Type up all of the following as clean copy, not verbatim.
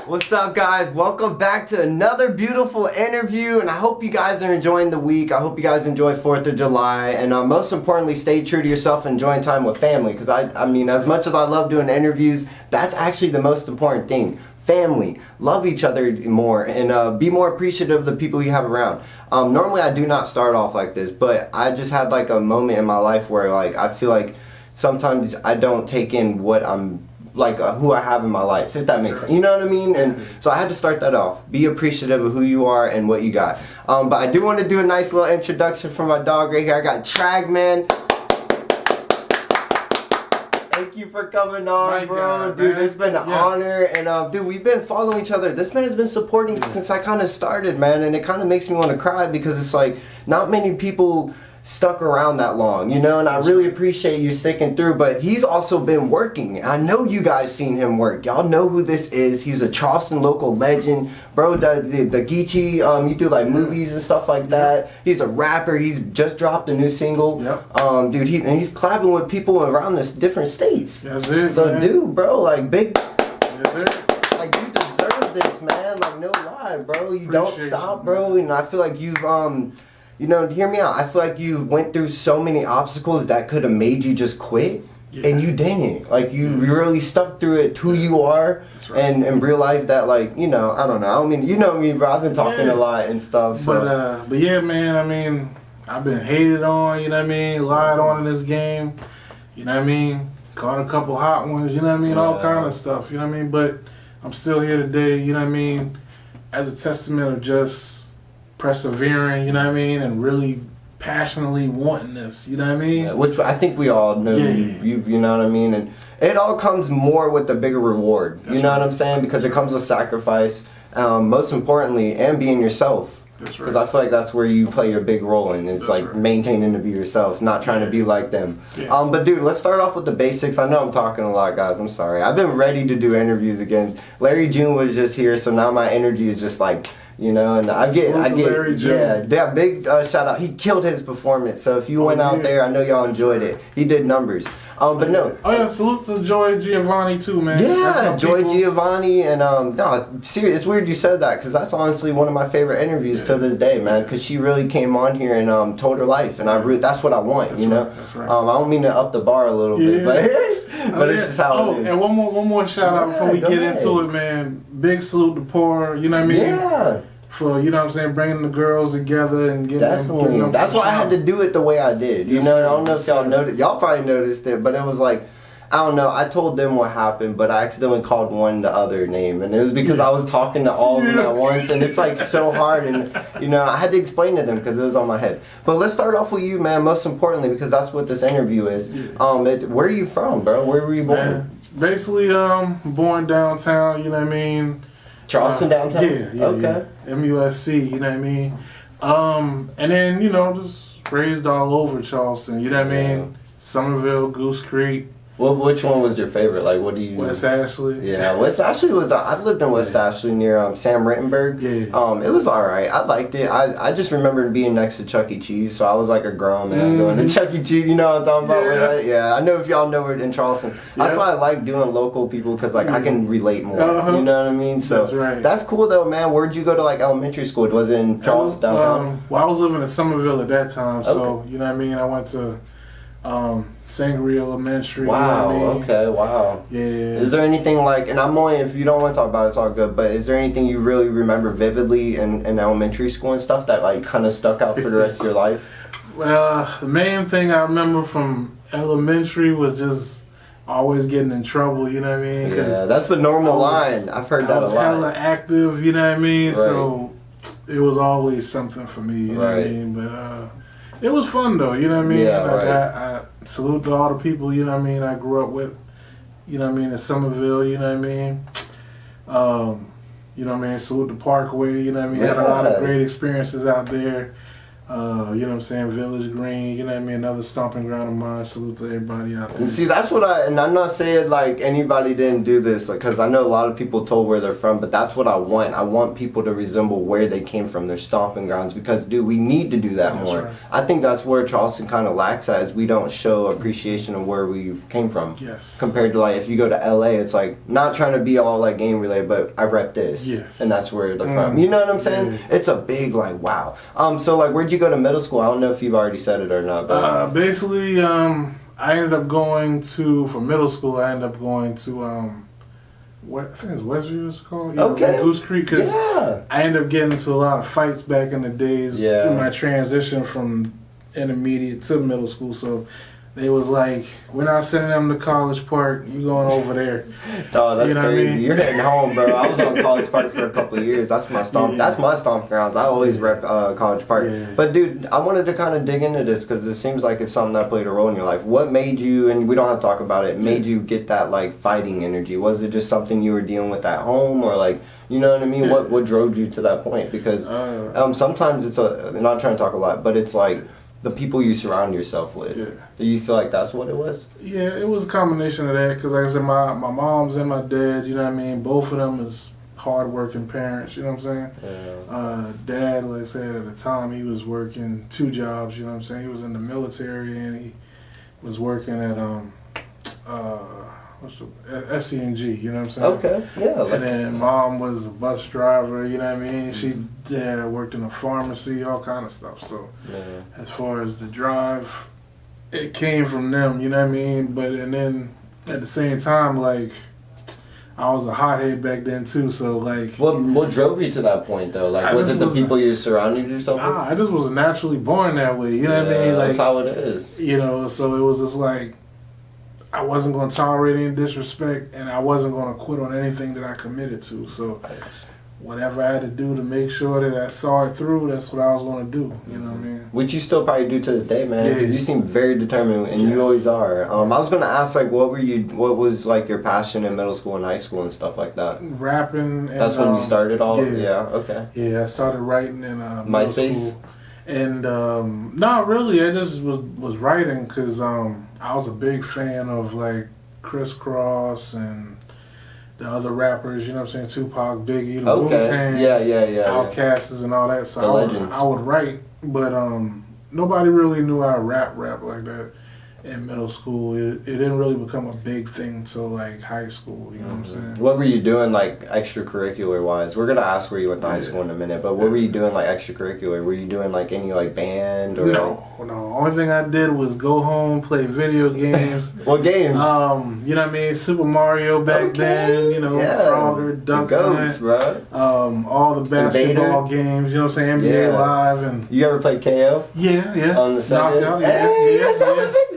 What's up, guys? Welcome back to another beautiful interview, and I hope you guys are enjoying the week. I hope you guys enjoy 4th of July, and most importantly, stay true to yourself and enjoy time with family, because I mean, as much as I love doing interviews, that's actually the most important thing. Family. Love each other more, and be more appreciative of the people you have around. Normally, I do not start off like this, but I just had like a moment in my life where like I feel like sometimes I don't take in what I'm like who I have in my life, if that makes sense. You know what I mean? And so I had to start that off. Be appreciative of who you are and what you got. But I do want to do a nice little introduction for my dog right here. I got TRAGMAN'S. Thank you for coming on, bro. Dude, it's been an honor. And dude, we've been following each other. This man has been supporting since I kind of started, man. And it kind of makes me want to cry because it's like not many people stuck around that long, you know, and I really appreciate you sticking through. But he's also been working. I know you guys seen him work. Y'all know who this is. He's a Charleston local legend, bro. The Geechie, you do like movies and stuff like that. He's a rapper. He's just dropped a new single. Dude, he's collabing with people around this different states. So dude, bro, like big, like you deserve this, man. Like no lie, bro. You don't stop, bro. And I feel like you've you know, hear me out. I feel like you went through so many obstacles that could have made you just quit, and you didn't. Like you really stuck through it, who you are, and realized that, like, you know, I don't know. I mean, you know me, bro. I've been talking a lot and stuff. So. But yeah, man. I mean, I've been hated on. You know what I mean? Lied on in this game. You know what I mean? Caught a couple hot ones. You know what I mean? All kind of stuff. You know what I mean? But I'm still here today. You know what I mean? As a testament of just persevering, you know what I mean, and really passionately wanting this, you know what I mean? Which I think we all know, you know what I mean? And it all comes more with the bigger reward, you know what I'm saying? Because it comes with sacrifice, most importantly, and being yourself. Because I feel like that's where you play your big role in. It's like maintaining to be yourself, not trying to be like them. But dude, let's start off with the basics. I know I'm talking a lot, guys. I'm sorry. I've been ready to do interviews again. Larry June was just here, so now my energy is just like, you know, and I get, big shout out. He killed his performance. So if you went out there, I know y'all enjoyed it. He did numbers. But no. Oh yeah, salute to 𝙄𝙩𝙬𝙬 too, man. Yeah, 𝙄𝙩𝙬𝙬, and no, seriously, it's weird you said that because that's honestly one of my favorite interviews to this day, man. Because she really came on here and told her life, and that's what I want, you know. I don't mean to up the bar a little bit, but it's just how it is. And one more shout out before we get into it, man. Big salute to Poor, you know what I mean? Yeah. For, you know what I'm saying, bringing the girls together and getting them that's why I had to do it the way I did. You know, I don't know if y'all noticed. Y'all probably noticed it, but it was like, I don't know. I told them what happened, but I accidentally called one the other name, and it was because I was talking to all of them at once, and it's like so hard, and you know, I had to explain to them because it was on my head. But let's start off with you, man. Most importantly, because that's what this interview is. Where are you from, bro? Where were you born? Basically, born downtown. You know what I mean? Charleston downtown? Okay. MUSC, you know what I mean? And then, you know, just raised all over Charleston, you know what I mean? Somerville, Goose Creek. Which one was your favorite? Like, what do you... West Ashley. Yeah, West Ashley was... I've lived in West Ashley near Sam Rittenberg. It was alright. I liked it. I just remembered being next to Chuck E. Cheese, so I was like a grown man going to Chuck E. Cheese. You know what I'm talking about? Yeah, I know if y'all know it in Charleston. That's why I like doing local people, because like I can relate more. You know what I mean? So that's cool though, man. Where'd you go to like elementary school? Was it in Charleston downtown? Well, I was living in Somerville at that time, so you know what I mean? I went to... Sangre Elementary. Wow, you know what I mean? Okay, wow. Yeah. Is there anything like, and I'm only, if you don't want to talk about it, it's all good, but is there anything you really remember vividly in elementary school and stuff that like kind of stuck out for the rest of your life? Well, the main thing I remember from elementary was just always getting in trouble, you know what I mean? Yeah, that's the normal line. I've heard that a lot. I was hella active, you know what I mean? So it was always something for me, you know what I mean? But it was fun though, you know what I mean? I salute to all the people, you know what I mean, I grew up with, you know what I mean, in Somerville, you know what I mean? You know what I mean, salute to Parkway, you know what I mean? Had a lot of great experiences out there. You know what I'm saying? Village Green, you know what I mean? Another stomping ground of mine. Salute to everybody out there. And see, that's what and I'm not saying like anybody didn't do this, because I know a lot of people told where they're from, but that's what I want. I want people to resemble where they came from, their stomping grounds, because, dude, we need to do that more. Right. I think that's where Charleston kind of lacks at, is we don't show appreciation of where we came from. Yes. Compared to, like, if you go to LA, it's like, not trying to be all, like, game related, but I rep this. Yes. And that's where they're from. You know what I'm saying? Yeah. It's a big, like, wow. So, like, where'd you go to middle school? I don't know if you've already said it or not. But basically, I ended up going to, for middle school, I ended up going to, what I think it's Westview it's called. Okay. Goose Creek, because I ended up getting into a lot of fights back in the days through my transition from intermediate to middle school. So they was like, we're not sending them to College Park. You going over there? Oh, that's crazy. I mean? You're heading home, bro. I was on College Park for a couple of years. That's my stomp. That's my stomp grounds. I always rep College Park. Yeah. But dude, I wanted to kind of dig into this because it seems like it's something that played a role in your life. What made you, and we don't have to talk about it, made you get that like fighting energy? Was it just something you were dealing with at home, or like, you know what I mean? Yeah. What drove you to that point? Because sometimes it's I'm not trying to talk a lot, but it's like the people you surround yourself with. Yeah. Do you feel like that's what it was? Yeah, it was a combination of that. Because like I said, my mom's and my dad, you know what I mean? Both of them is hard-working parents, you know what I'm saying? Yeah. Dad, like I said, at the time, he was working 2 jobs, you know what I'm saying? He was in the military and he was working at, SC&G, you know what I'm saying? Okay, yeah. And then mom was a bus driver, you know what I mean? She worked in a pharmacy, all kind of stuff. So as far as the drive, it came from them, you know what I mean? But and then at the same time, like, I was a hothead back then too, so like. What drove you to that point though? Like, was it the people you surrounded yourself with? I just was naturally born that way, you know what I mean? Like, that's how it is. You know, so it was just like, I wasn't going to tolerate any disrespect, and I wasn't going to quit on anything that I committed to. So whatever I had to do to make sure that I saw it through, that's what I was going to do. You know what I mean? Which you still probably do to this day, man. Yeah. Because you seem very determined, and you always are. I was going to ask, like, what was like your passion in middle school and high school and stuff like that? Rapping. And, that's when you started all? Yeah. Okay. Yeah, I started writing in MySpace? School. And not really, I just was writing because I was a big fan of like Criss Cross and the other rappers, you know what I'm saying, Tupac, Biggie, the Wu-Tang, Outkast and all that. So I would write, but nobody really knew how to rap like that in middle school. It didn't really become a big thing till like high school, you know what I'm saying? What were you doing like extracurricular wise? We're gonna ask where you went to high school in a minute, but what were you doing like extracurricular? Were you doing like any like band or? No. Only thing I did was go home, play video games. What games? You know what I mean? Super Mario back then, you know, Frogger, Duck Hunt, all the basketball games, you know what I'm saying? NBA Live and. You ever play KO? Yeah. On the second?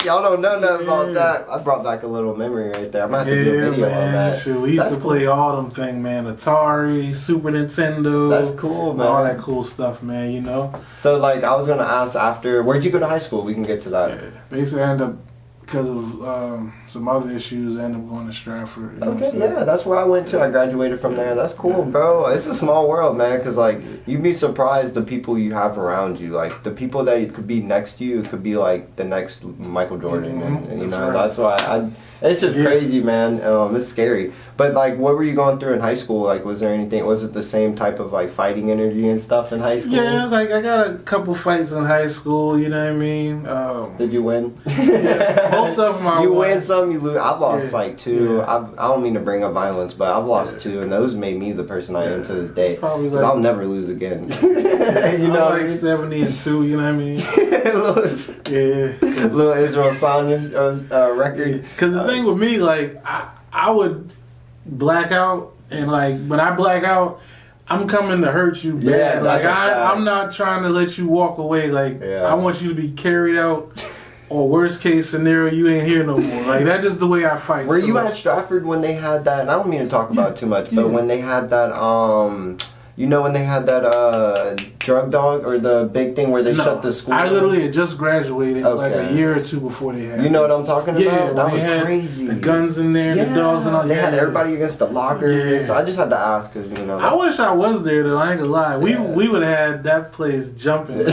Y'all don't know nothing about that. I brought back a little memory right there. I might have to do a video on that. Shoot, we used to play all them things, man. Atari, Super Nintendo. That's cool, man. All that cool stuff, man, you know? So, like, I was going to ask after, where'd you go to high school? We can get to that. Yeah. Basically, I ended up, because of some other issues, I ended up going to Stratford. You know that's where I went to. I graduated from there. That's cool, bro. It's a small world, man, because, like, you'd be surprised the people you have around you. Like, the people that could be next to you could be, like, the next Michael Jordan. And you know, that's why it's just crazy, man. It's scary. But, like, what were you going through in high school? Like, was there anything, was it the same type of, like, fighting energy and stuff in high school? Yeah, like, I got a couple fights in high school, you know what I mean? Did you win? Most of them I You win some, you lose. I've lost, like, 2. I don't mean to bring up violence, but I've lost 2, and those made me the person I am to this day. Because I'll never lose again. You know, like 70-2, you know what I mean? Little Israel Sanya's record. Because the thing with me, like, I would black out, and like when I black out, I'm coming to hurt you bad. Like I'm not trying to let you walk away. Like I want you to be carried out, or worst case scenario, you ain't here no more. Like that's just the way I fight. Were you at Stratford when they had that? And I don't mean to talk about it too much, but when they had that you know when they had that drug dog or the big thing where they shut the school? I literally had just graduated like a year or 2 before they had You know what I'm talking about? Yeah, that was crazy. The guns in there, the dogs and all that. They had everybody against the lockers. So I just had to ask because, you know. I wish I was there though, I ain't gonna lie. We would have had that place jumping.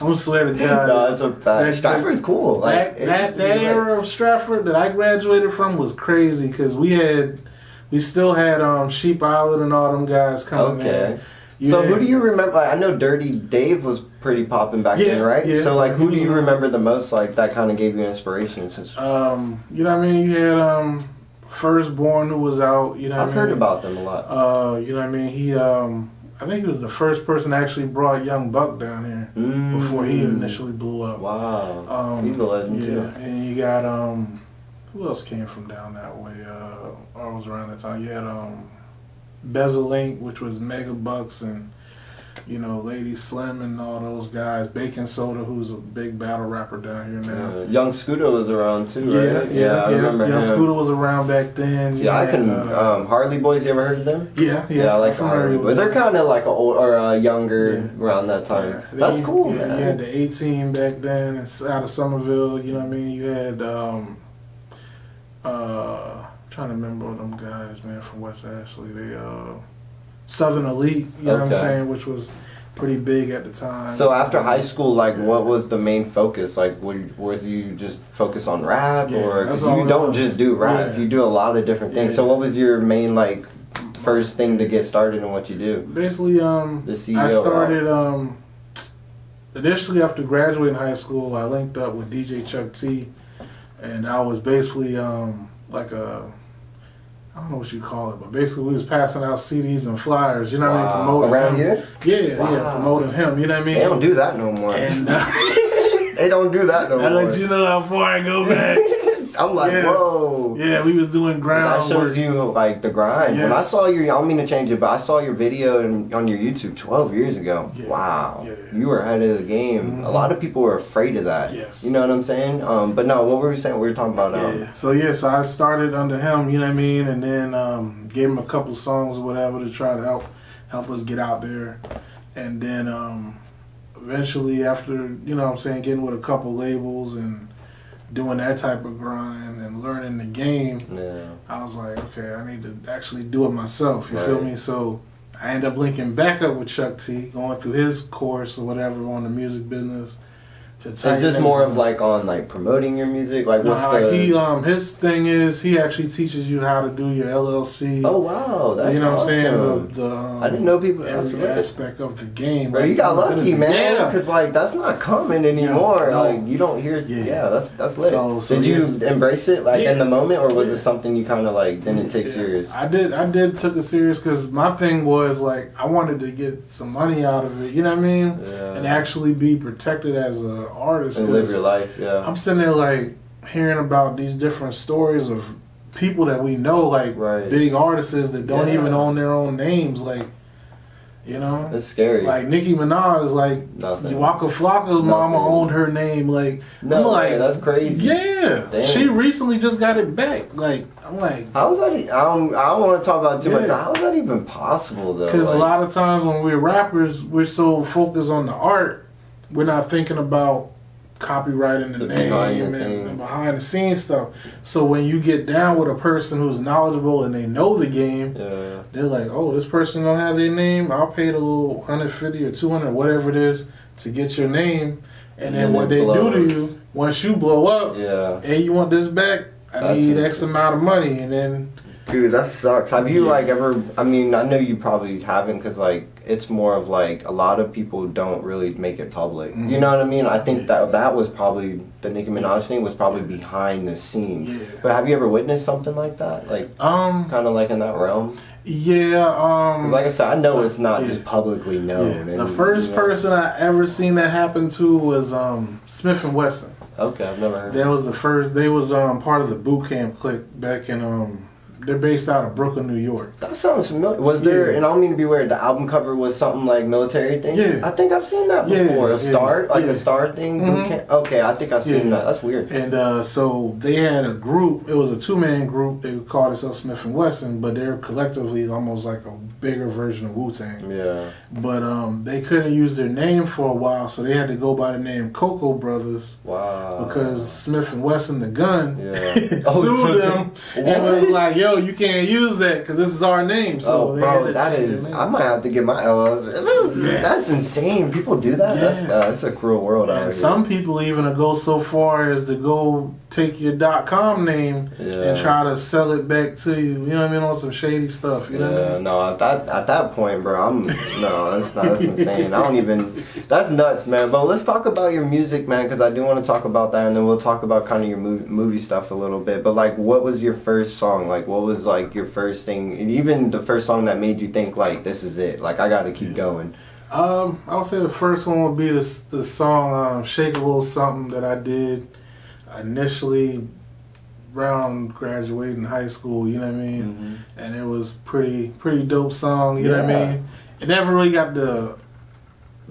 I'm swear to God. No, that's a fact. Stratford's cool. Like that era of Stratford that I graduated from was crazy because we still had Sheep Island and all them guys coming in. Yeah. So who do you remember? Like, I know Dirty Dave was pretty popping back then, right? Yeah. So like, who do you remember the most? Like that kind of gave you inspiration. Since you know what I mean? You had Firstborn who was out. You know, I've heard about them a lot. You know what I mean? He I think he was the first person that actually brought Young Buck down here before he initially blew up. Wow, he's a legend too. And you got who else came from down that way? I was around that time. You had Bezelink, which was Mega Bucks, and you know Lady Slim and all those guys. Bacon Soda, who's a big battle rapper down here now. Young Scooter was around too, right? Yeah, I remember Young Scooter was around back then. Yeah, I can. Harley Boys, you ever heard of them? Yeah, I like Harley Boys. They're kind of like a old or younger around that time. Yeah. That's cool, man. You had the 18 back then. It's out of Somerville. You know what I mean? You had trying to remember them guys, man, from West Ashley. They Southern Elite, you know what I'm saying, which was pretty big at the time. So after high school, like, what was the main focus? Like, was you just focus on rap, or because you don't just do rap, you do a lot of different things. So what was your main like first thing to get started in what you do? Basically, the CEO I started initially after graduating high school. I linked up with DJ Chuck T, and I was basically like a, I don't know what you call it, but basically we was passing out CDs and flyers, you know what I mean, promoting around him. Here? Yeah, promoting him, you know what I mean? They don't do that no more. And, they don't do that no more. I let you know how far I go back. I'm like, whoa. Yeah, we was doing ground That shows you like the grind. Yes. When I saw your, I don't mean to change it, but I saw your video on your YouTube 12 years ago. Yeah. Wow. Yeah. You were ahead of the game. A lot of people were afraid of that. Yes. You know what I'm saying? But no, what were we saying? We were talking about... So I started under him, you know what I mean? And then gave him a couple songs or whatever to try to help us get out there. And then eventually after, you know what I'm saying, getting with a couple labels and doing that type of grind and learning the game, I was like, okay, I need to actually do it myself, you feel me? So I ended up linking back up with Chuck T, going through his course or whatever on the music business. Is this more of like on like promoting your music? Like what's the... his thing is he actually teaches you how to do your LLC. Oh wow, that's you know awesome. What I'm saying? I didn't know people every aspect of the game. Bro, you got lucky, man, because like that's not common anymore. No. Like you don't hear. That's lit. So did you embrace it like in the moment, or was it something you kind of like didn't take serious? I did took it serious because my thing was like I wanted to get some money out of it. You know what I mean? And actually be protected as a artist and live your life. I'm sitting there like hearing about these different stories of people that we know, like big artists that don't even own their own names, like, you know, it's scary. Like Nicki Minaj, like Waka Flocka's mama owned her name, like I'm like, that's crazy. Yeah, she recently just got it back. Like I'm like, how was that? I don't want to talk about it too much. But how is that even possible though? Because a lot of times when we're rappers, we're so focused on the art, we're not thinking about copywriting the name and behind the scenes stuff. So when you get down with a person who's knowledgeable and they know the game, they're like, oh, this person don't have their name, I'll pay the little $150 or $200, whatever it is, to get your name. And then what they do to you, once you blow up, hey, you want this back? I need X amount of money. And then... Dude, that sucks. Have you like ever, I mean, I know you probably haven't because like it's more of like a lot of people don't really make it public. You know what I mean? I think that was probably, the Nicki Minaj thing was probably behind the scenes. But have you ever witnessed something like that? Like kind of like in that realm? Cause like I said, I know it's not just publicly known. The first person I ever seen that happen to was Smith & Wesson. Okay, I've never heard. That was the first, they was part of the boot camp clique back in they're based out of Brooklyn, New York. That sounds familiar. Was there, and I don't mean to be weird, the album cover was something like military thing? Yeah. I think I've seen that before. A star? Like a star thing? Okay, I think I've seen that. That's weird. And so they had a group, it was a two-man group, they would call themselves Smith & Wesson, but they're collectively almost like a bigger version of Wu-Tang. Yeah. But they couldn't use their name for a while, so they had to go by the name Cocoa Brothers. Wow. Because Smith and Wesson, the gun, Yeah. sued them and was like, "Yo, you can't use that because this is our name." So bro, that is. I might have to get my LLC. That's insane. People do that. Yeah. That's a cruel world out here. Some people even go so far as to go take your .com name and try to sell it back to you. You know what I mean? On some shady stuff. You know what I mean? No. At that point, bro, that's insane. I don't even. That's nuts, man. But let's talk about your music, man, because I do want to talk about that, and then we'll talk about kind of your movie stuff a little bit. But like, what was your first song? Like, what was like your first thing? And even the first song that made you think like, this is it. Like, I got to keep going. I would say the first one would be the song "Shake a Little Something" that I did initially around graduating high school. You know what I mean? Mm-hmm. And it was pretty dope song. You know what I mean? It never really got the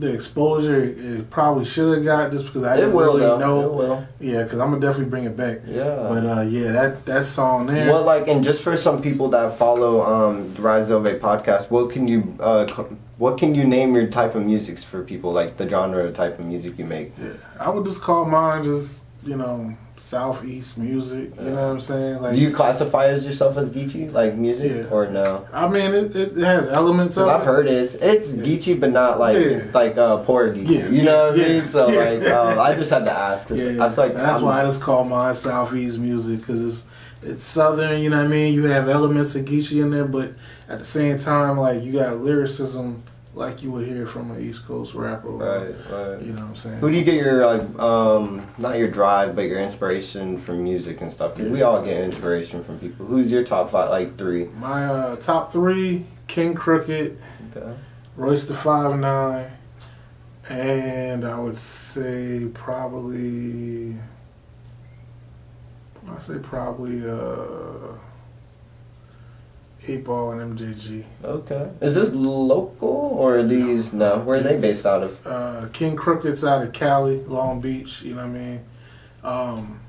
exposure it probably should have got, just because I didn't really know. It will. Yeah, because I'm gonna definitely bring it back. Yeah. But that song there. Well, like, and just for some people that follow the Rise of a podcast, what can you name your type of music for people, like the genre of type of music you make? Yeah, I would just call mine just Southeast music. You know what I'm saying? Like, do you classify as yourself as Geechie, like music, or no? I mean, it has elements of it. I've heard it's Geechie, but not like it's like poor Geechie. Yeah, you know what I mean? So like, I just had to ask. Cause I feel like so that's why I just call mine Southeast music, because it's Southern. You know what I mean? You have elements of Geechie in there, but at the same time, like, you got lyricism like you would hear from an East Coast rapper. Right. You know what I'm saying? Who do you get your, like, not your drive, but your inspiration from music and stuff? Because we all get inspiration from people. Who's your top 5, like 3? My top 3, King Crooked, Royce the 5'9", and I would say probably 8Ball and MJG. Okay. Is this local or are these no? Where are they based out of? King Crooked's out of Cali, Long Beach. You know what I mean?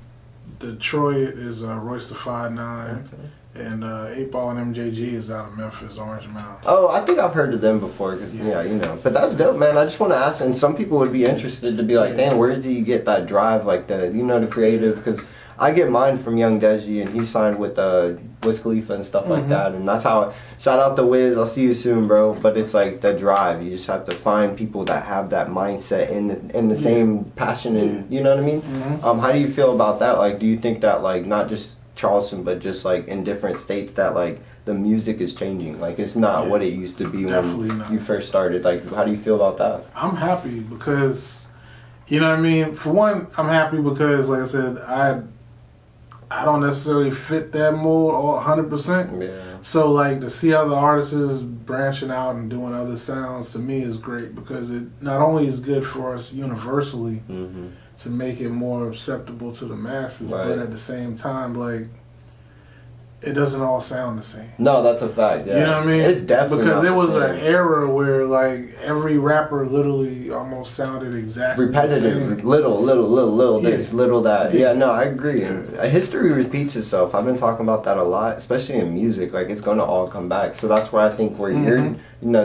Detroit is Royce the 5'9", and 8Ball and MJG is out of Memphis, Orange Mountain. Oh, I think I've heard of them before. Yeah, you know. But that's dope, man. I just want to ask, and some people would be interested to be like, damn, where do you get that drive, like the creative? Because I get mine from 𝙄𝙣𝙩𝙬, and he signed with Wiz Khalifa and stuff like that, and that's how. Shout out to Wiz, I'll see you soon, bro. But it's like the drive. You just have to find people that have that mindset in the same passion, and you know what I mean. How do you feel about that? Like, do you think that, like, not just Charleston, but just like in different states, that like the music is changing? Like, it's not what it used to be when you first started. Like, how do you feel about that? I'm happy because, you know what I mean. For one, I'm happy because, like I said, I don't necessarily fit that mold all 100%. Yeah. So, like, to see other artists branching out and doing other sounds, to me is great, because it not only is good for us universally to make it more acceptable to the masses, but at the same time, like, it doesn't all sound the same. No, that's a fact. Yeah. You know what I mean? It's definitely because there was an era where, like, every rapper literally almost sounded exactly repetitive. The same. Little this, little that. Yeah, no, I agree. History repeats itself. I've been talking about that a lot, especially in music. Like, it's gonna all come back. So that's where I think where your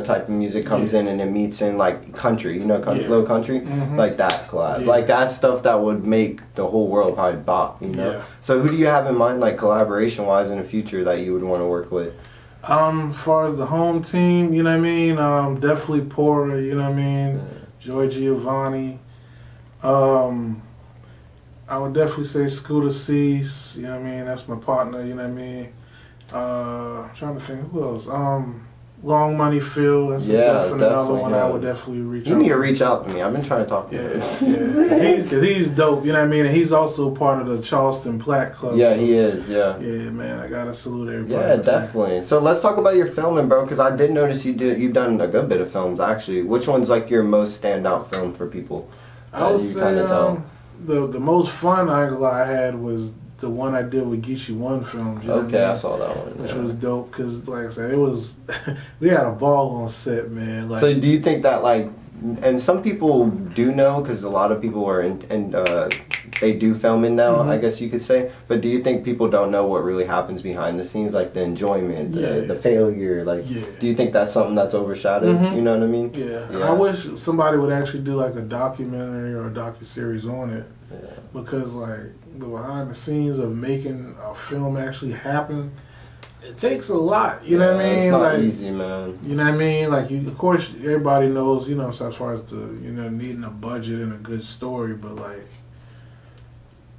type of music comes in, and it meets in like country. Low country, like that collab. Yeah. Like, that's stuff that would make the whole world probably bop. Yeah. So who do you have in mind, like collaboration wise, in the future that you would want to work with? As far as the home team, you know what I mean? Definitely Porter, you know what I mean? Joy Giovanni. I would definitely say Scooter Cease, you know what I mean? That's my partner, you know what I mean? I'm trying to think, who else? Long Money Phil, that's definitely another one I would definitely reach out to. You need to reach out to me. I've been trying to talk to you. Because he's dope, you know what I mean? And he's also part of the Charleston Plaque Club. Yeah, so, he is, yeah. Yeah, man, I gotta salute everybody. Yeah, definitely. So let's talk about your filming, bro, because I did notice you've done a good bit of films, actually. Which one's like your most standout film for people? I would say the most fun I had was the one I did with Geechie 1 films. I saw that one. Which was dope, because, like I said, it was, we had a ball on set, man. Like, so do you think that, like, and some people do know, because a lot of people are they do filming now, Mm-hmm. I guess you could say. But do you think people don't know what really happens behind the scenes, like the enjoyment, the failure? Like, do you think that's something that's overshadowed? Mm-hmm. You know what I mean? Yeah. I wish somebody would actually do like a documentary or a docuseries on it, because like the behind the scenes of making a film actually happen, it takes a lot. You know what I mean? It's not like, easy, man. You know what I mean? Like, of course, everybody knows, you know, so as far as the, you know, needing a budget and a good story, but like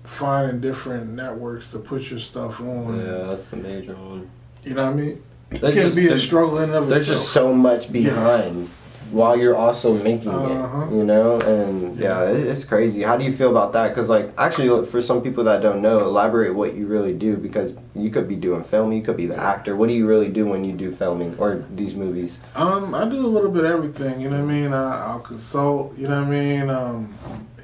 finding different networks to put your stuff on. Yeah, that's the major one. You know what I mean? It There's can just, be a struggle in and of there's itself. just so much behind while you're also making it, you know? And it's crazy. How do you feel about that? Because, like, actually, for some people that don't know, elaborate what you really do, because you could be doing filming, you could be the actor. What do you really do when you do filming or these movies? I do a little bit of everything, you know what I mean? I'll consult, you know what I mean?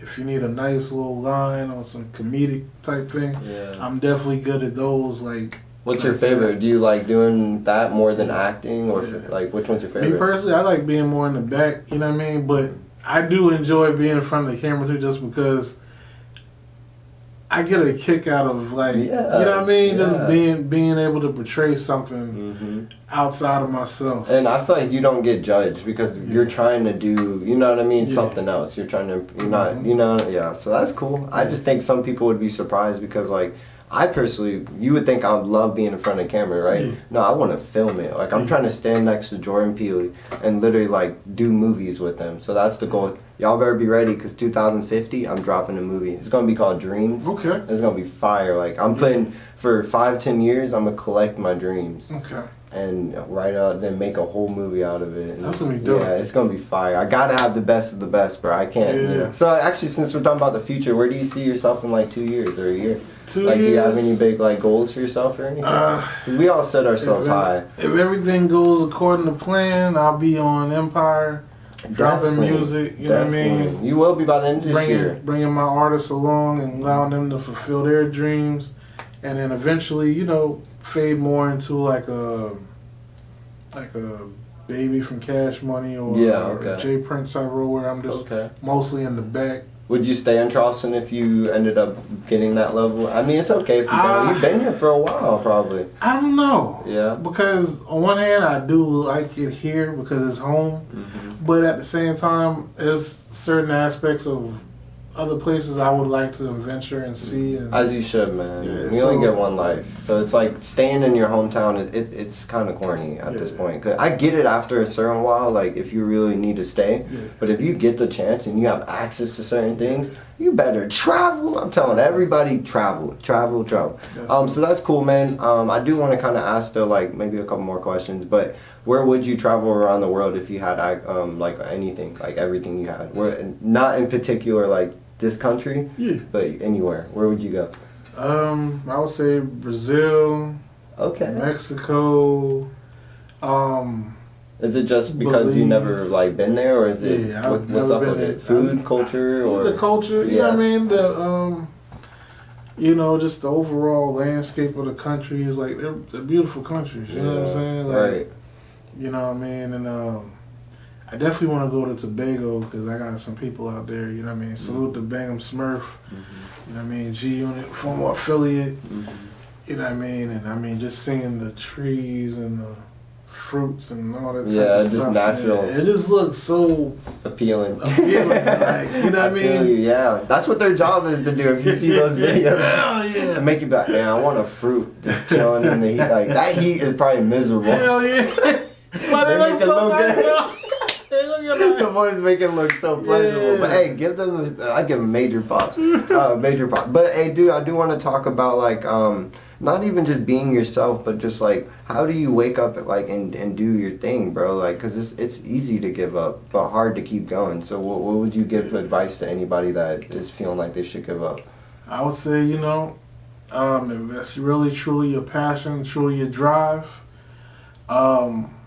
If you need a nice little line on some comedic type thing, I'm definitely good at those, like... What's your favorite? Do you like doing that more than acting, or like which one's your favorite? Me personally, I like being more in the back. You know what I mean? But I do enjoy being in front of the camera too, just because I get a kick out of like you know what I mean, just being able to portray something outside of myself. And I feel like you don't get judged because you're trying to do, you know what I mean, something else. You're trying to, you're not, you know, So that's cool. I just think some people would be surprised because like. I personally, you would think I would love being in front of the camera, right? Yeah. No, I want to film it. Like, I'm trying to stand next to Jordan Peele and literally, like, do movies with him. So that's the goal. Y'all better be ready, because 2050, I'm dropping a movie. It's going to be called Dreams. Okay. It's going to be fire. Like, I'm putting, for 5-10 years, I'm going to collect my dreams. Okay. And write out, then make a whole movie out of it. And that's gonna be dope. Yeah, it's gonna be fire. I gotta have the best of the best, bro. I can't. Yeah. So actually, since we're talking about the future, where do you see yourself in like 2 years or a year? 2 like, years. Do you have any big like goals for yourself or anything? 'Cause we all set ourselves high. If everything goes according to plan, I'll be on Empire, dropping music. You know what I mean? You will be by the end of this year. Bringing my artists along and allowing them to fulfill their dreams, and then eventually, you know, fade more into like a Baby from Cash Money or Jay Prince type role where I'm just mostly in the back. Would you stay in Charleston if you ended up getting that level? I mean, it's okay if you don't. You've been here for a while, probably. I don't know. Yeah. Because on one hand, I do like it here because it's home, but at the same time, there's certain aspects of other places I would like to venture and see. And as you should, man. Yeah, we only get one life, so it's like staying in your hometown. It's kind of corny at this point. 'Cause I get it after a certain while, like if you really need to stay. Yeah. But if you get the chance and you have access to certain things, you better travel. I'm telling everybody, travel. So that's cool, man. I do want to kind of ask though, like maybe a couple more questions, but. Where would you travel around the world if you had like anything, like everything you had? Where, not in particular like this country, but anywhere. Where would you go? I would say Brazil. Okay. Mexico. Is it just because you never like been there, or is it what's up with it? Food, culture, or the culture? You know what I mean? The you know, just the overall landscape of the country is like they're beautiful countries. You know what I'm saying? Like, right. You know what I mean? And I definitely want to go to Tobago because I got some people out there, you know what I mean? Salute to Bangum Smurf, you know what I mean? G-Unit, former affiliate, you know what I mean? And I mean, just seeing the trees and the fruits and all that type of stuff. Just natural. Man. It just looks so appealing. Like, you know what I mean? Yeah, that's what their job is to do. If you see those videos, Hell yeah. To make you be like, man, I want a fruit just chilling in the heat. Like that heat is probably miserable. Hell yeah. But they make it so look nice, good. The boys make it look so pleasurable. But hey, give them. I give them major props. Major props. But hey, dude, I do want to talk about like not even just being yourself, but just like how do you wake up like and do your thing, bro? Like, cause it's easy to give up, but hard to keep going. So what would you give advice to anybody that is feeling like they should give up? I would say, you know, if that's really truly your passion, truly your drive,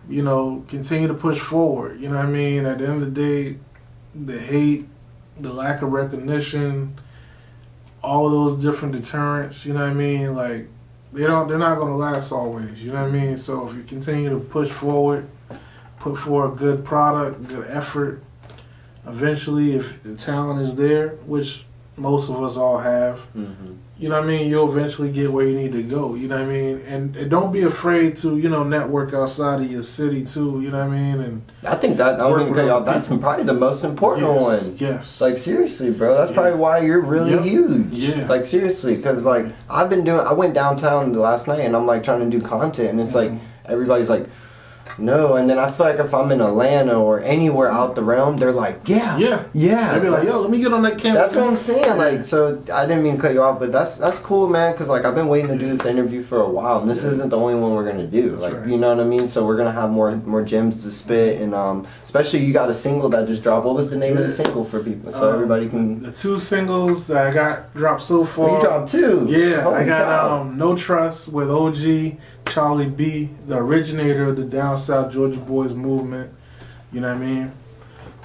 you know, continue to push forward. You know what I mean? At the end of the day, the hate, the lack of recognition, all of those different deterrents, you know what I mean? Like, they're not going to last always, you know what I mean? So if you continue to push forward, put forward a good product, good effort, eventually if the talent is there, which most of us all have. You know what I mean? You'll eventually get where you need to go. You know what I mean? And don't be afraid to, you know, network outside of your city too. You know what I mean? And I think that that's probably the most important one. Yes. Like seriously, bro, that's probably why you're really huge. Yeah. Like seriously, because like I went downtown last night and I'm like trying to do content and it's like everybody's like, no, and then I feel like if I'm in Atlanta or anywhere out the realm, they're like, yeah. They'd be like, yo, let me get on that camera. That's what I'm saying. Like, so I didn't mean to cut you off, but that's cool, man. Because like I've been waiting to do this interview for a while, and this isn't the only one we're gonna do. That's like, right. you know what I mean? So we're gonna have more gems to spit, and especially you got a single that just dropped. What was the name of the single for people, so everybody can? The 2 singles that I got dropped so far. Oh, you dropped 2. Yeah, Holy I got cow. No Trust with OG Charlie B, the originator of the Down South Georgia Boys movement. You know what I mean?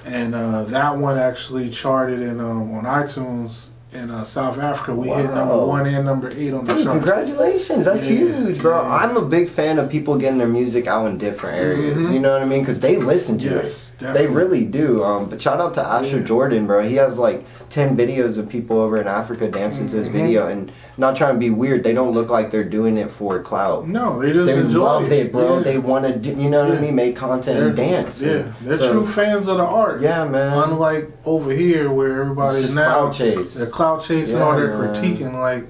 And that one actually charted in on iTunes in South Africa. We hit number 1 and number 8 on the Dude, chart. congratulations, that's huge, bro. I'm a big fan of people getting their music out in different areas. You know what I mean? Because they listen to it. Definitely. They really do. But shout out to 𝙄𝙣𝙩𝙚𝙬𝙀, bro. He has like 10 videos of people over in Africa dancing to his video, and not trying to be weird, they don't look like they're doing it for clout. No, they just enjoy love it, bro. Yeah. They want to, you know what I mean, make content and dance. Yeah, they're true fans of the art. Yeah, man. Unlike over here where everybody's just now clout chase. they're clout chasing or they're critiquing like,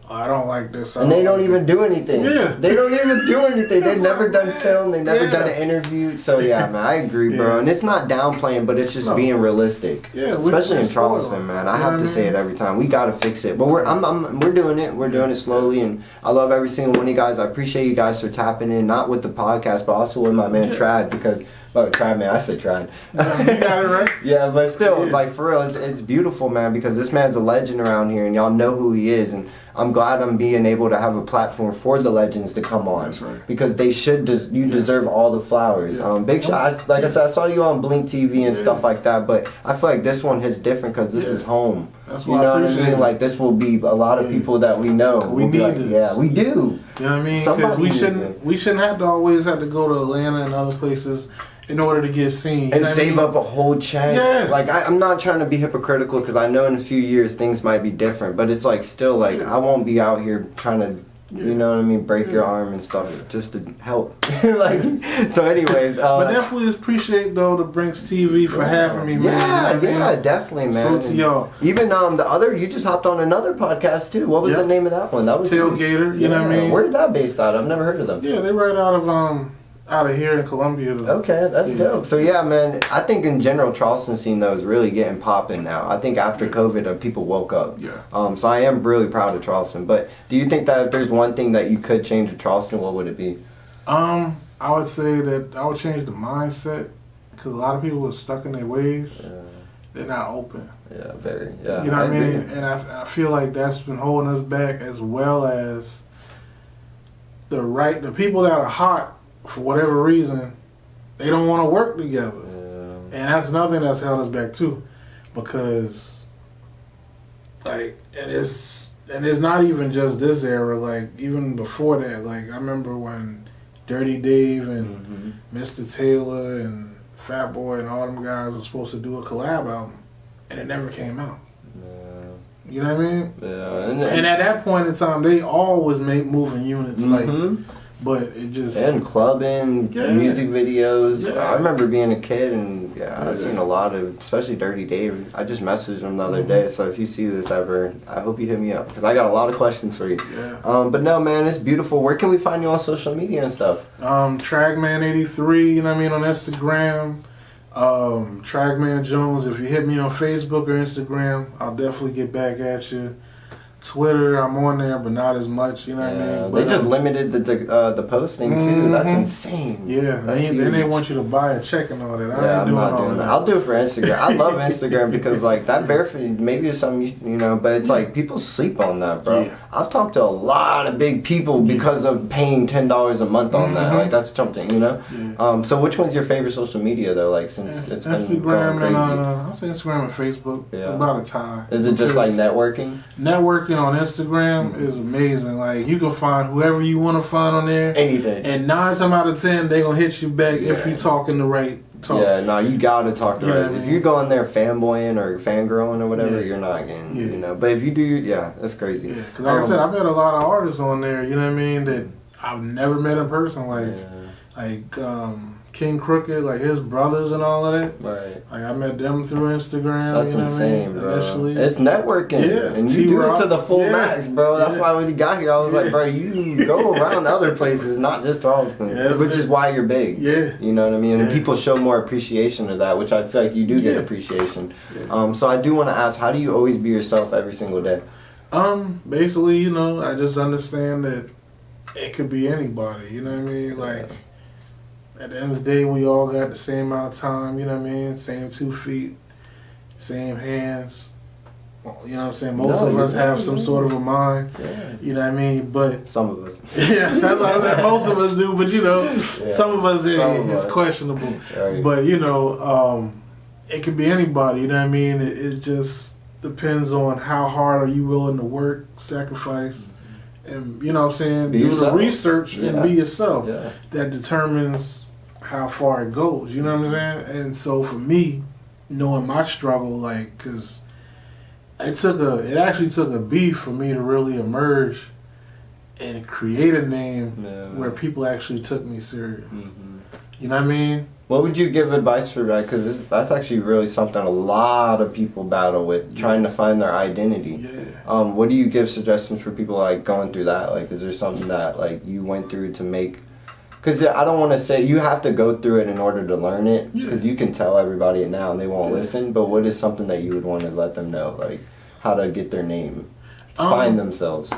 oh, I don't like this. And they don't even do anything. Yeah. They don't even do anything. They've never done film. They've never done an interview. So yeah, man, I agree, bro. And it's not downplaying, but it's just being realistic. Yeah, especially in Charleston, man. I have to say it every time. We gotta fix it. But we're doing it. We're doing it slowly, and I love every single one of you guys. I appreciate you guys for tapping in, not with the podcast, but also with my man Trad, because. Oh, Trad, man, I said Trad. You got it right. Yeah, but still, like for real, it's beautiful, man, because this man's a legend around here, and y'all know who he is, and I'm glad I'm being able to have a platform for the legends to come on. That's right. Because they should, you deserve all the flowers. Big shot, like I said, I saw you on Blink TV and stuff like that, but I feel like this one hits different because this is home. That's you why know I what I appreciate mean? it. Like this will be a lot of people that we know. We will be need like, this. yeah, we do. You know what I mean? Because we shouldn't have to always have to go to Atlanta and other places in order to get seen. And save up a whole check. Yeah. Like, I'm not trying to be hypocritical because I know in a few years things might be different. But it's like, still, like, I won't be out here trying to, you know what I mean, break your arm and stuff just to help. Like, so anyways. But definitely appreciate, though, the Brinks TV for having me, man. Yeah, you know what I mean? definitely, man. So to y'all. Even you just hopped on another podcast, too. What was the name of that one? That was Tailgater, you know what I mean? Where did that based out? I've never heard of them. Yeah, they right out of here in Columbia. Okay, that's dope. So yeah, man, I think in general Charleston scene though is really getting popping now. I think after COVID, people woke up. Yeah. So I am really proud of Charleston. But do you think that if there's one thing that you could change in Charleston, what would it be? I would say that I would change the mindset because a lot of people are stuck in their ways. Yeah. They're not open. Yeah, very. Yeah. You know what I mean? And I feel like that's been holding us back, as well as the people that are hot. For whatever reason, they don't want to work together. And that's nothing that's held us back too. Because, like, and it's not even just this era, like, even before that, like, I remember when Dirty Dave and Mr. Taylor and Fat Boy and all them guys were supposed to do a collab album, and it never came out. You know what I mean? Yeah. And at that point in time, they always made moving units, like... But it just... And clubbing, music videos. Yeah. I remember being a kid and I've seen a lot of, especially Dirty Dave. I just messaged him the other day, so if you see this ever, I hope you hit me up because I got a lot of questions for you. Yeah. But no, man, it's beautiful. Where can we find you on social media and stuff? TRAGMAN'83, you know what I mean, on Instagram. TRAGMAN Jones, if you hit me on Facebook or Instagram, I'll definitely get back at you. Twitter, I'm on there, but not as much. You know what I mean? But they just limited the posting too. That's insane. Yeah, then they want you to buy a check and all that. I'm not doing that. I'll do it for Instagram. I love Instagram because like that barefoot maybe is something you know, but it's like people sleep on that, bro. Yeah. I've talked to a lot of big people because of paying $10 a month on that. Like that's something, you know. Yeah. So which one's your favorite social media though? Like since it's been going crazy. I'll say Instagram and Facebook. Yeah. About a tie. Is it just like networking? Networking. networking on Instagram is amazing. Like, you can find whoever you want to find on there. Anything. And 9 times out of 10, they gonna hit you back if you talking the right talk. Yeah, no, you gotta talk to right. I mean? If you go in there fanboying or fangirling or whatever, you're not getting, you know. But if you do, that's crazy. Yeah, because like I said, I met a lot of artists on there, you know what I mean, that I've never met in person. Like King Crooked, like his brothers and all of that. Right. Like I met them through Instagram. That's you know insane, what I mean? bro. Initially. It's networking. Yeah. And you do it to the full max, bro. That's why when you got here, I was like, bro, you go around other places, not just Charleston. Which is why you're big. Yeah. You know what I mean? And people show more appreciation of that, which I feel like you do get appreciation. So I do want to ask, how do you always be yourself every single day? Basically, you know, I just understand that it could be anybody, you know what I mean? Like, at the end of the day, we all got the same amount of time, you know what I mean? Same 2 feet, same hands. You know what I'm saying? Most of us have some sort of a mind, you know what I mean? But some of us. Yeah, that's what I said. Most of us do, but you know, some of us, it's questionable. Right. But, you know, it could be anybody, you know what I mean? It just depends on how hard are you willing to work, sacrifice, and, you know what I'm saying, do the research and be yourself. That determines how far it goes, you know what I'm saying? And so for me, knowing my struggle, like, because it actually took a beef for me to really emerge and create a name where people actually took me serious. You know what I mean? What would you give advice for that? Because that's actually really something a lot of people battle with, trying to find their identity. What do you give suggestions for people like going through that? Like, is there something that like you went through to make? Because I don't want to say you have to go through it in order to learn it. Because you can tell everybody it now and they won't listen. But what is something that you would want to let them know? Like how to get their name, find themselves.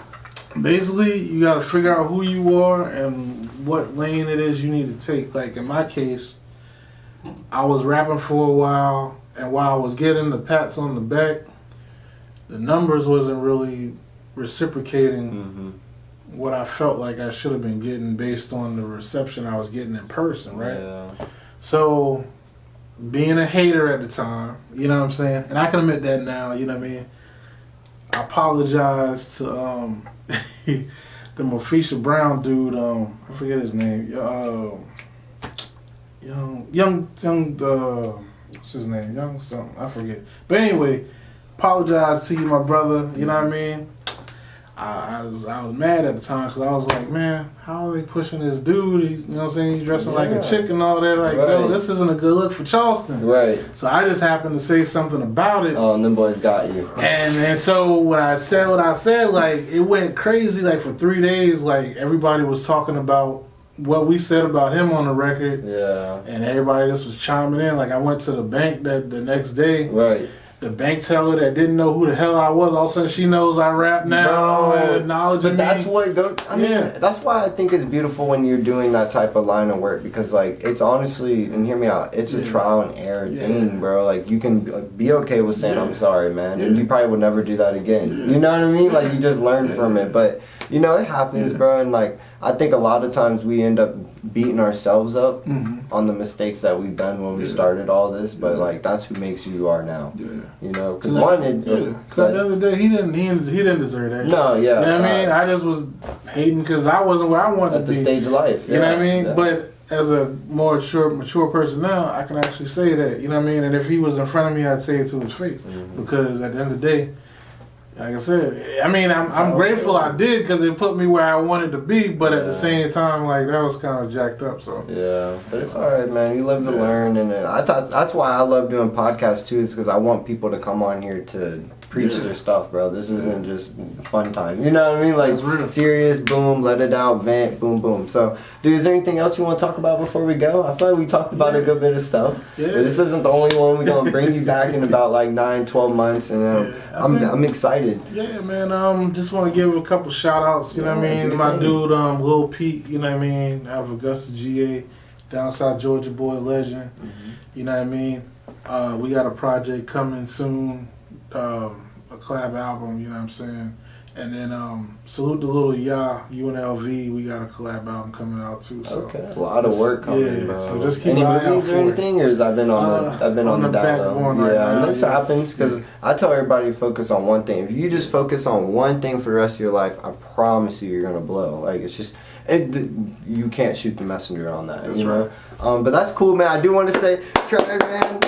Basically, you got to figure out who you are and what lane it is you need to take. Like in my case, I was rapping for a while, and while I was getting the pats on the back, the numbers wasn't really reciprocating what I felt like I should have been getting based on the reception I was getting in person, right? So, being a hater at the time, you know what I'm saying? And I can admit that now, you know what I mean? I apologize to the Mafisha Brown dude, I forget his name, what's his name? Young something, I forget. But anyway, apologize to you, my brother. You know what I mean? I was mad at the time because I was like, man, how are they pushing this dude? You know what I'm saying? He's dressing like a chick and all that. Like, no, this isn't a good look for Charleston. Right. So I just happened to say something about it. Oh, and them boys got you. And so when I said what I said, like, it went crazy. Like, for 3 days, like, everybody was talking about what we said about him on the record. Yeah. And everybody just was chiming in. Like, I went to the bank the next day. Right. The bank teller that didn't know who the hell I was, all of a sudden she knows I rap now and acknowledging me. That's what that's why I think it's beautiful when you're doing that type of line of work, because like it's honestly, and hear me out, it's a trial and error thing, bro. Like you can be okay with saying I'm sorry, man, and you probably would never do that again. You know what I mean? Like you just learn from it, but you know it happens, bro. And like I think a lot of times we end up beating ourselves up on the mistakes that we've done when we started all this, but like that's who makes you are now. You know, because at the end of the day, he didn't deserve that. No, you know what I mean? I just was hating because I wasn't where I wanted to be at the stage of life. You know what I mean? But as a more mature person now, I can actually say that. You know what I mean? And if he was in front of me, I'd say it to his face, because at the end of the day, like I said, I mean, I'm grateful I did because it put me where I wanted to be, but at the same time, like, that was kind of jacked up, so. Yeah, but it's all right, man. You live to learn, and I thought that's why I love doing podcasts, too, is because I want people to come on here to preach their stuff, bro. This isn't just fun time. You know what I mean? Like, serious, boom, let it out, vent, boom, boom. So, dude, is there anything else you want to talk about before we go? I feel like we talked about a good bit of stuff. Yeah. But this isn't the only one. We're going to bring you back in about, like, 9-12 months, and I'm excited. Yeah, man, just want to give a couple shout-outs, you know what I mean? My dude, Lil Pete, you know what I mean? Out of Augusta, GA, down South Georgia boy, legend, you know what I mean? We got a project coming soon, a collab album, you know what I'm saying? And then salute the little UNLV. We got a collab album coming out too. So okay, a lot of work coming, bro. So just keep any an eye out movies or for anything, or I've been on the back down one low. right Yeah, now. and this happens because I tell everybody to focus on one thing. If you just focus on one thing for the rest of your life, I promise you're gonna blow. Like it's just. You can't shoot the messenger on that, that's you know. Right. But that's cool, man. I do want to say, man.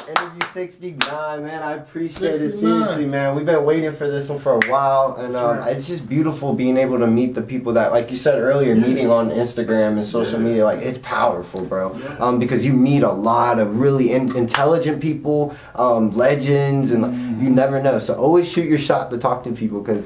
Interview 69, man. I appreciate 69. it seriously, man. We've been waiting for this one for a while, and right. it's just beautiful being able to meet the people that, like you said earlier, meeting on Instagram and social media. Like it's powerful, bro. Because you meet a lot of really intelligent people, legends, and you never know. So always shoot your shot to talk to people. Because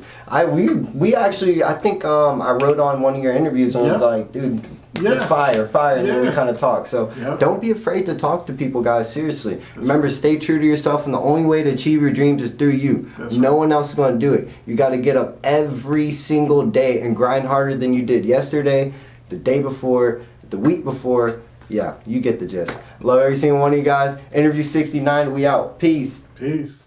we actually, I think I wrote on one of your interviews and was like, dude. It's fire, and then we kind of talk. So don't be afraid to talk to people, guys. Seriously. Remember, stay true to yourself, and the only way to achieve your dreams is through you. No one else is going to do it. You got to get up every single day and grind harder than you did yesterday, the day before, the week before. Yeah, you get the gist. Love every single one of you guys. Interview 69, we out. Peace. Peace.